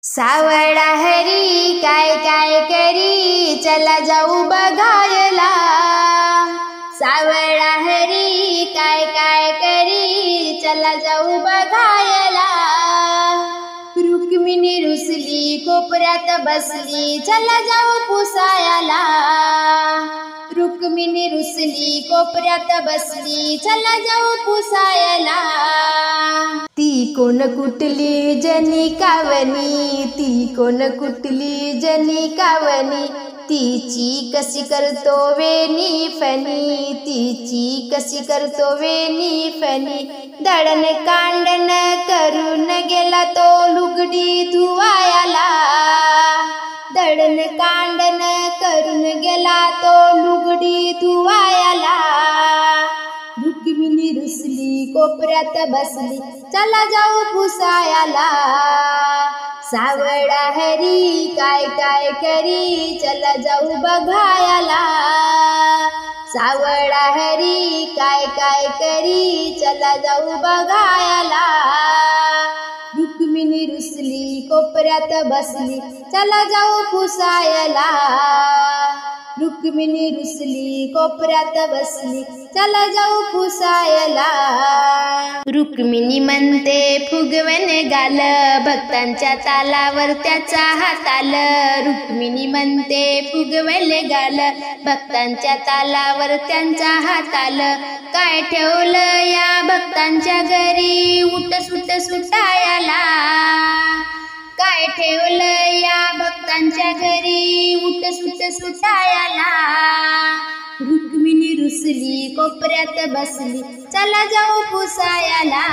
सावळा हरी काय काय करी, चला जाऊ बघायला। सावळा हरी काय काय करी, चला जाऊ बघायला। रुक्मिणी रुसली कोपऱ्यात बसली, चला जाऊ पुसायला। रुक्मिणी रुसली कोपऱ्यात बसली, चला जाऊ पुसायला। ती कोण कुठली जनी कावनी, ती कोण कुठली जनी कावनी, तिची कशी करतो वेणी फणी, तिची कशी करतो वेणी फणी। दळण कांडण करून गेला तो लुगडी धुवायला, दळण कांडण करून गेला तो लुगडी धुवायला। रुक्मिणी रुसली कोपऱ्यात बसली, चला जाऊ पुसायला। सावळा हरी काय काय करी, चला जाऊ बघायला। सावळा हरी काय काय करी, चला जाऊ बघायला। रुक्मिणी रुसली कोपऱ्यात बसली, चला जाऊ पुसायला। रुक्मिणी रुसली कोपऱ्यात बसली, चला जाऊ पुसायला। रुक्मिणी म्हणते फुगवन गाल, भक्तांच्या तालावर त्याचा हात आला। रुक्मिणी म्हणते फुगवन गाल, भक्तांच्या तालावर त्यांचा हात आला। काय ठेवलं या भक्तांच्या घरी, उठ सुट सुटायला। काय ठेवलं या भक्तांच्या घरी, उठ सुट सुटायला। रुक्मिणी रुसली कोपऱ्यात बसली, चला जाऊ पुसायला।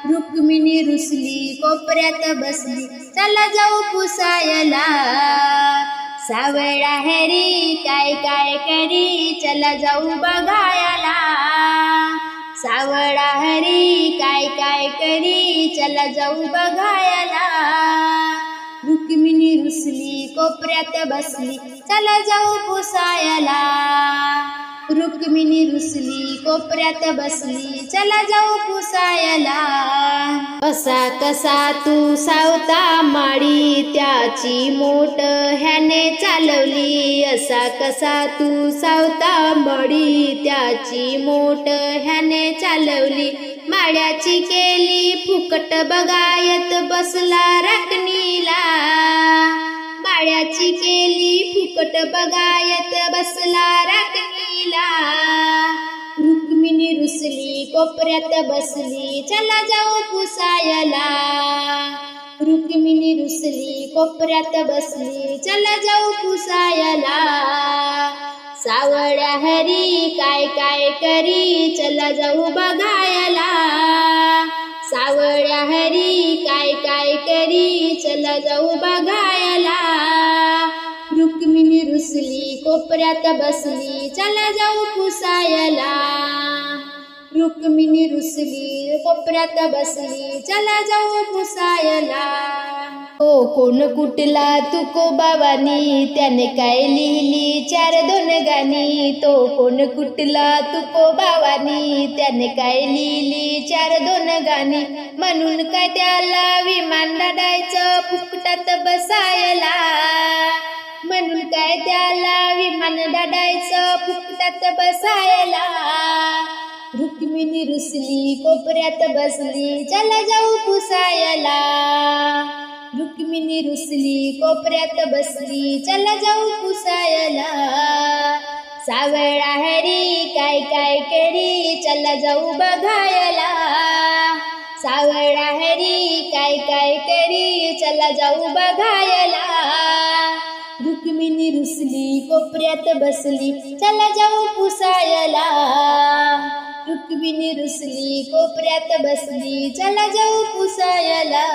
रुक्मिणी रुसली कोपऱ्यात बसली, चला जाऊ पुसायला। सावळा हरी काय काय करी, चला जाऊ बघायला। सावळा हरी काय काय करी, चला जाऊ बघायला। रुक्मिणी रुसली कोपऱ्यात बसली, चला जाऊ पुसायला। रुक्मिणी रुसली कोपऱ्यात बसली, चला जाऊ पुसायला। असा कसा तू सावता माडी, त्याची मोठ ह्याने चालवली। असा कसा तू सावता माडी, त्याची मोठ ह्याने चालवली। माड्याची केली फुकट बगायत, बसला राखणीला। माड्याची केली फुकट बगायत, बसला राखणीला। रुक्मिणी रुसली कोपऱ्यात बसली, चला जाऊ पुसायला। रुक्मिणी रुसली कोपऱ्यात बसली, चला जाऊ पुसायला। सावळा हरी काय काय करी, चला जाऊ बघायला। सावळा हरी काय काय करी, चला जाऊ बघायला। रुक्मिणी रुसली कोपऱ्यात बसली, चला जाऊ पुसायला। रुक्मिणी रुसली कोपऱ्यात बसली, चला जाऊ पुसायला। तो कोण कुठला तुकोबावानी, त्याने काय लिहिली 4-2 गाणी। तो कोण कुठला तुकोबावानी, त्याने काय लिहिली 4-2 गाणी। म्हणून काय त्याला विमान दडायचं फुकटात बसायला, म्हणून काय त्याला विमान दडायचं फुकटात बसायला। रुक्मिणी रुसली कोपऱ्यात बसली, चला जाऊ पुसायला। रुक्मिणी रुसली कोपऱ्यात बसली, चला जाऊ पुसायला। सावळा हरी काय काय करी, चला जाऊ बघायला। सावळा हरी काय काय करी, चला जाऊ बघायला। रुक्मिणी रुसली कोपऱ्यात बसली, चला जाऊ पुसायला। रुक्मिणी रुसली कोपऱ्यात बसली, चला जाऊ पुसायला।